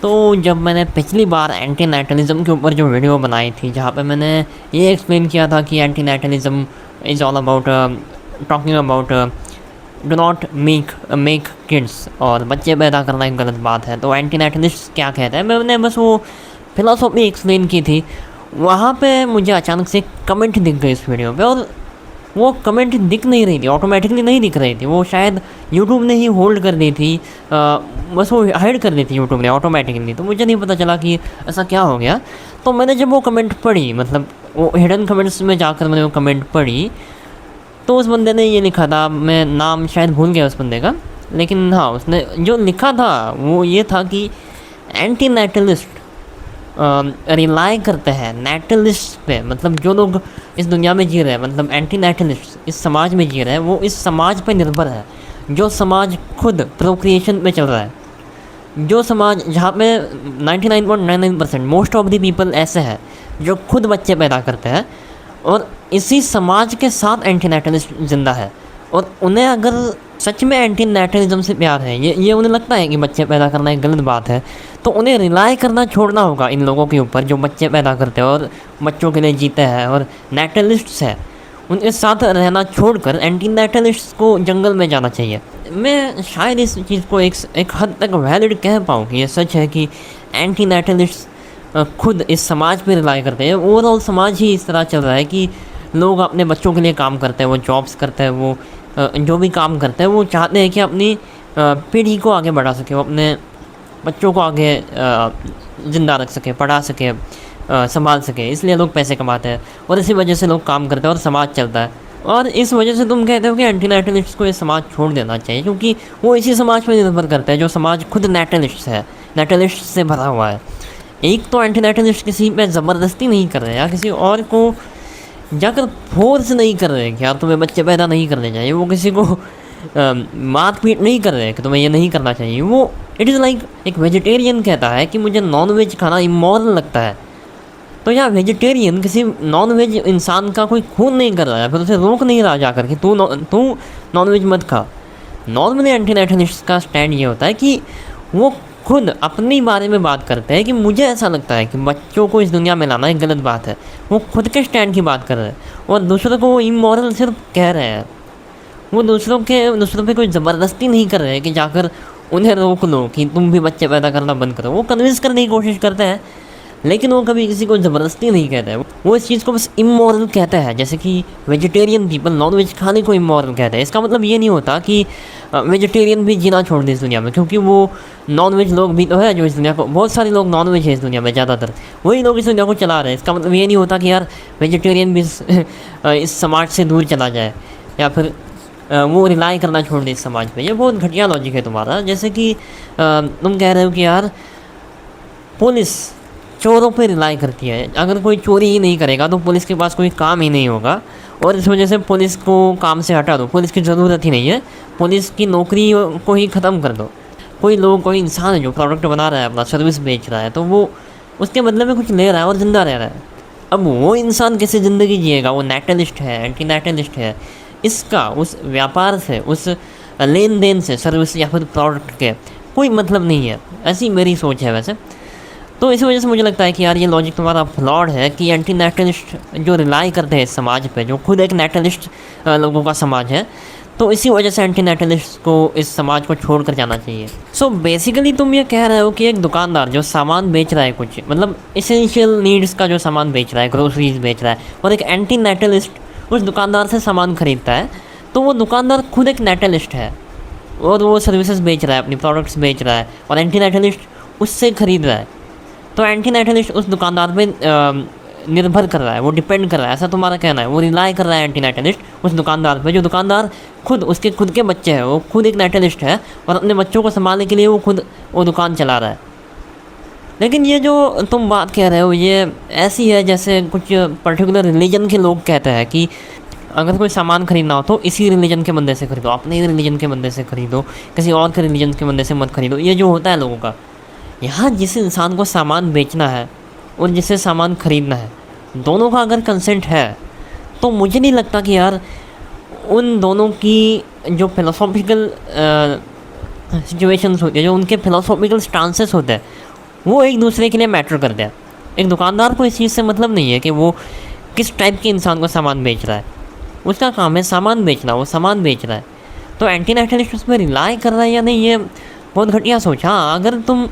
तो जब मैंने पिछली बार एंटी नेटलिज्म के ऊपर जो वीडियो बनाई थी, जहाँ पे मैंने ये एक्सप्लेन किया था कि antinatalism is all about talking about do not make make kids, और बच्चे पैदा करना एक गलत बात है। तो एंटी नेटलिस्ट क्या कहते हैं, मैंने बस वो फिलोसॉफी एक्सप्लेन की थी। वहाँ पे मुझे अचानक से कमेंट दिख गई इस वीडियो पे, और वो कमेंट दिख नहीं रही थी, ऑटोमेटिकली नहीं दिख रही थी, वो शायद यूट्यूब ने ही होल्ड कर दी थी, बस वो हाइड कर दी थी यूट्यूब ने ऑटोमेटिकली। तो मुझे नहीं पता चला कि ऐसा क्या हो गया। तो मैंने जब वो कमेंट पढ़ी, मतलब वो हिडन कमेंट्स में जाकर मैंने वो कमेंट पढ़ी, तो उस बंदे ने ये लिखा था, मैं नाम शायद भूल गया उस बंदे का, लेकिन हाँ उसने जो लिखा था वो ये था कि एंटी नेटलिस्ट रिलाई करते हैं नेटलिस्ट पे। मतलब जो लोग इस दुनिया में जी रहे हैं, मतलब एंटी नेटलिस्ट इस समाज में जी रहे हैं, वो इस समाज पे निर्भर है। जो समाज खुद प्रोक्रिएशन पे चल रहा है, जो समाज जहाँ पे 99.99% मोस्ट ऑफ द पीपल ऐसे हैं जो खुद बच्चे पैदा करते हैं, और इसी समाज के साथ एंटी नेटलिस्ट जिंदा है। और उन्हें अगर सच में एंटी नेटलिज्म से प्यार है, ये उन्हें लगता है कि बच्चे पैदा करना एक गलत बात है, तो उन्हें रिलाई करना छोड़ना होगा इन लोगों के ऊपर जो बच्चे पैदा करते हैं और बच्चों के लिए जीते हैं और नेटलिस्ट्स हैं। उनके साथ रहना छोड़कर एंटी नेटलिस्ट को जंगल में जाना चाहिए। मैं शायद इस चीज़ को एक हद तक वैलिड कह पाऊँ कि ये सच है कि एंटी नेटलिस्ट खुद इस समाज पे रिलाई करते हैं। ओवरऑल समाज ही इस तरह चल रहा है कि लोग अपने बच्चों के लिए काम करते हैं, वो जॉब्स करते हैं, वो जो भी काम करते हैं वो चाहते हैं कि अपनी पीढ़ी को आगे बढ़ा सके, वो अपने बच्चों को आगे ज़िंदा रख सके, पढ़ा सके, संभाल सके। इसलिए लोग पैसे कमाते हैं और इसी वजह से लोग काम करते हैं और समाज चलता है। और इस वजह से तुम कहते हो कि एंटी नेटलिस्ट को ये समाज छोड़ देना चाहिए, क्योंकि वो इसी समाज पर निर्भर करता है जो समाज खुद नेटलिस्ट है, नेटलिस्ट से भरा हुआ है। एक तो एंटी नेटलिस्ट किसी पे ज़बरदस्ती नहीं कर रहे या किसी और को जाकर फोर्स नहीं कर रहे कि यार तुम्हें बच्चे पैदा नहीं करने चाहिए, वो किसी को मार पीट नहीं कर रहे कि तुम्हें ये नहीं करना चाहिए। वो इट इज़ लाइक एक वेजिटेरियन कहता है कि मुझे नॉन वेज खाना इमोरल लगता है, तो यार वेजिटेरियन किसी नॉन वेज इंसान का कोई खून नहीं कर रहा है, फिर उसे रोक नहीं रहा जाकर कि तू नॉन वेज मत खा। नॉर्मली एंटी नेटलिस्ट का स्टैंड ये होता है कि वो खुद अपने बारे में बात करते हैं कि मुझे ऐसा लगता है कि बच्चों को इस दुनिया में लाना एक गलत बात है। वो खुद के स्टैंड की बात कर रहे हैं और दूसरों को वो इमोरल सिर्फ कह रहे हैं। वो दूसरों पे कोई ज़बरदस्ती नहीं कर रहे हैं कि जाकर उन्हें रोक लो कि तुम भी बच्चे पैदा करना बंद करो। वो कन्विंस करने की कोशिश करते हैं, लेकिन वो कभी किसी को ज़बरदस्ती नहीं कहते हैं। वो इस चीज़ को बस इमोरल कहते हैं, जैसे कि वेजिटेरियन पीपल नॉन वेज खाने को इमोरल कहते हैं। इसका मतलब ये नहीं होता कि वेजिटेरियन भी जीना छोड़ दें इस दुनिया में, क्योंकि वो नॉन वेज लोग भी तो है जो इस दुनिया को, बहुत सारे लोग नॉन वेज है इस दुनिया में, ज़्यादातर वही लोग इस दुनिया को चला रहे हैं। इसका मतलब ये नहीं होता कि यार वेजिटेरियन भी इस समाज से दूर चला जाए या फिर वो रिलाई करना छोड़ दे इस समाज पे। ये बहुत घटिया लॉजिक है तुम्हारा। जैसे कि तुम कह रहे हो कि यार पुलिस चोरों पे रिलाई करती है, अगर कोई चोरी ही नहीं करेगा तो पुलिस के पास कोई काम ही नहीं होगा, और इस वजह से पुलिस को काम से हटा दो, पुलिस की ज़रूरत ही नहीं है, पुलिस की नौकरी को ही ख़त्म कर दो। कोई इंसान है जो प्रोडक्ट बना रहा है, अपना सर्विस बेच रहा है, तो वो उसके बदले में कुछ ले रहा है और ज़िंदा रह रहा है। अब वो इंसान कैसे ज़िंदगी जिएगा? वो नेटलिस्ट है, एंटी नेटलिस्ट है। इसका उस व्यापार से, उस लेन देन से, सर्विस या फिर प्रोडक्ट के कोई मतलब नहीं है। ऐसी मेरी सोच है वैसे। तो इसी वजह से मुझे लगता है कि यार ये लॉजिक तुम्हारा फ्लॉड है कि एंटी नेटलिस्ट जो रिलाई करते हैं इस समाज पे, जो खुद एक नेटलिस्ट लोगों का समाज है, तो इसी वजह से एंटी नेटलिस्ट को इस समाज को छोड़ कर जाना चाहिए। सो बेसिकली तुम ये कह रहे हो कि एक दुकानदार जो सामान बेच रहा है, कुछ मतलब इसेंशियल नीड्स का जो सामान बेच रहा है, ग्रोसरीज बेच रहा है, और एक एंटी नेटलिस्ट उस दुकानदार से सामान खरीदता है, तो वो दुकानदार खुद एक नेटलिस्ट है और वो सर्विसेज बेच रहा है, अपनी प्रोडक्ट्स बेच रहा है, और एंटी नेटलिस्ट उससे खरीद रहा है। तो एंटी नेटलिस्ट उस दुकानदार पे निर्भर कर रहा है, वो डिपेंड कर रहा है, ऐसा तुम्हारा कहना है। वो रिलाई कर रहा है एंटी नेटलिस्ट उस दुकानदार पे, जो दुकानदार खुद उसके खुद के बच्चे हैं, वो खुद एक नेटलिस्ट है और अपने बच्चों को संभालने के लिए वो खुद वो दुकान चला रहा है। लेकिन ये जो तुम बात कह रहे हो ये ऐसी है जैसे कुछ पर्टिकुलर रिलीजन के लोग कहते हैं कि अगर कोई सामान खरीदना हो तो इसी रिलीजन के बंदे से खरीदो, अपने ही रिलीजन के बंदे से खरीदो, किसी और के रिलीजन के बंदे से मत खरीदो। ये जो होता है लोगों का, यहाँ जिस इंसान को सामान बेचना है और जिसे सामान खरीदना है, दोनों का अगर कंसेंट है, तो मुझे नहीं लगता कि यार उन दोनों की जो फिलोसॉफिकल सिचुएशंस होती है, जो उनके फिलोसॉफिकल स्टांसेस होते हैं, वो एक दूसरे के लिए मैटर करते हैं। एक दुकानदार को इस चीज़ से मतलब नहीं है कि वो किस टाइप के इंसान को सामान बेच रहा है, उसका काम है सामान बेचना, वो सामान बेच रहा है। तो एंटी नेटलिस्ट उस पर रिलाई कर रहा है या नहीं, ये बहुत घटिया सोच। हाँ, अगर तुम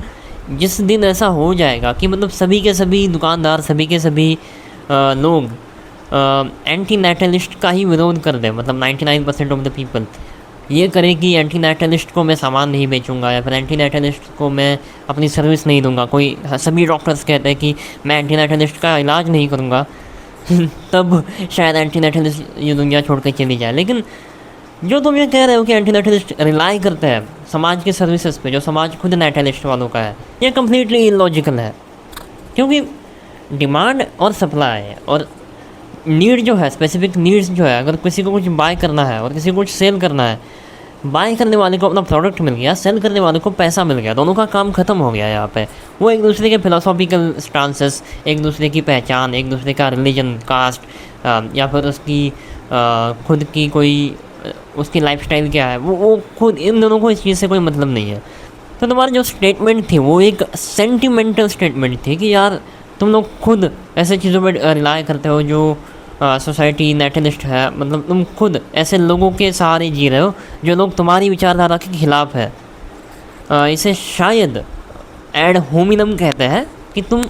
जिस दिन ऐसा हो जाएगा कि मतलब सभी के सभी दुकानदार, सभी के सभी लोग एंटी नेटलिस्ट का ही विरोध कर दें, मतलब 99% ऑफ द पीपल ये करें कि एंटी नेटलिस्ट को मैं सामान नहीं बेचूंगा या फिर एंटी नेटलिस्ट को मैं अपनी सर्विस नहीं दूंगा, कोई सभी डॉक्टर्स कहते हैं कि मैं एंटी नेटलिस्ट का इलाज नहीं करूंगा तब शायद एंटी नेटलिस्ट ये दुनिया छोड़ कर चली जाए। लेकिन जो तुम ये कह रहे हो कि एंटी नेटलिस्ट रिलाई करते हैं समाज के सर्विसेज पे, जो समाज खुद नेटलिस्ट वालों का है, ये कम्प्लीटली इलॉजिकल है। क्योंकि डिमांड और सप्लाई और नीड जो है, स्पेसिफिक नीड्स जो है, अगर किसी को कुछ बाय करना है और किसी को कुछ सेल करना है, बाय करने वाले को अपना प्रोडक्ट मिल गया, सेल करने वाले को पैसा मिल गया, दोनों का काम ख़त्म हो गया यहाँ पे। वो एक दूसरे के फिलोसॉफिकल स्टांसेस, एक दूसरे की पहचान, एक दूसरे का रिलीजन, कास्ट या फिर उसकी खुद की कोई उसकी लाइफस्टाइल क्या है, वो खुद, इन दोनों को इस चीज़ से कोई मतलब नहीं है। तो तुम्हारी जो स्टेटमेंट थी वो एक सेंटिमेंटल स्टेटमेंट थी कि यार तुम लोग खुद ऐसे चीज़ों पर रिलाई करते हो जो सोसाइटी नेटलिस्ट है, मतलब तुम खुद ऐसे लोगों के सहारे जी रहे हो जो लोग तुम्हारी विचारधारा के खिलाफ है। इसे शायद एड होमिनम कहते हैं कि तुम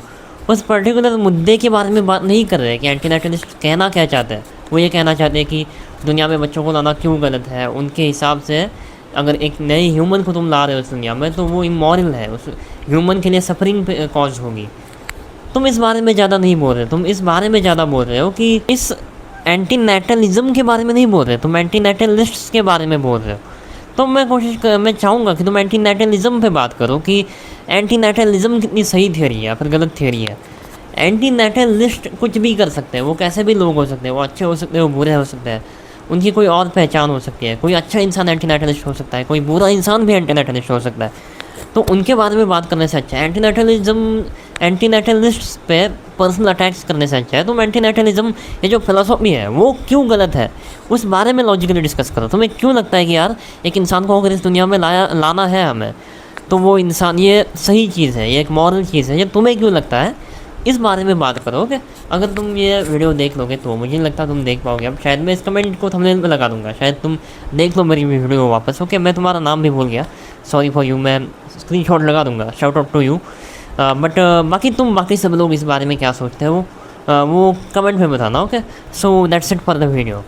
उस पर्टिकुलर मुद्दे के बारे में बात नहीं कर रहे कि एंटी नेटलिस्ट कहना क्या चाहते हैं। वो ये कहना चाहते हैं कि दुनिया में बच्चों को लाना क्यों गलत है, उनके हिसाब से अगर एक नए ह्यूमन को तुम ला रहे हो इस दुनिया में तो वो इमोरल है, उस ह्यूमन के लिए सफरिंग कॉज होगी। तुम इस बारे में ज़्यादा नहीं बोल रहे, तुम इस बारे में ज़्यादा बोल रहे हो कि इस एंटी नेटलिज्म के बारे में नहीं बोल रहे, तुम एंटी नेटलिस्ट्स के बारे में बोल रहे हो। तो मैं चाहूँगा कि तुम एंटी नेटलिज्म पे बात करो कि एंटी नेटलिज्म कितनी सही थ्योरी है या फिर गलत थ्योरी है। एंटी नेटलिस्ट कुछ भी कर सकते हैं, वो कैसे भी लोग हो सकते हैं, वो अच्छे हो सकते हैं, वो बुरे हो सकते हैं, उनकी कोई और पहचान हो सकती है। कोई अच्छा इंसान एंटी नेटलिस्ट हो सकता है, कोई बुरा इंसान भी एंटी नेटलिस्ट हो सकता है। तो उनके बारे में बात करने से अच्छा है एंटी नेटलिस्ट पे पर्सनल अटैक्स करने से अच्छा है तुम एंटी नेटलिज्म ये जो फिलोसॉफी है वो क्यों गलत है उस बारे में लॉजिकली डिस्कस करो। तुम्हें क्यों लगता है कि यार एक इंसान को अगर इस दुनिया में लाना है हमें, तो वो इंसान ये सही चीज़ है, ये एक मॉरल चीज़ है, ये तुम्हें क्यों लगता है, इस बारे में बात करो। ओके, अगर तुम ये वीडियो देख लोगे तो मुझे नहीं लगता तुम देख पाओगे। अब शायद मैं इस कमेंट को थंबनेल पे लगा दूंगा, शायद तुम देख लो मेरी वीडियो वापस। ओके, मैं तुम्हारा नाम भी भूल गया, सॉरी फॉर यू, मैं स्क्रीनशॉट लगा दूंगा, shout out to you. But बाकी सब लोग इस बारे में क्या सोचते हो वो कमेंट में बताना। Okay, so that's it for the video.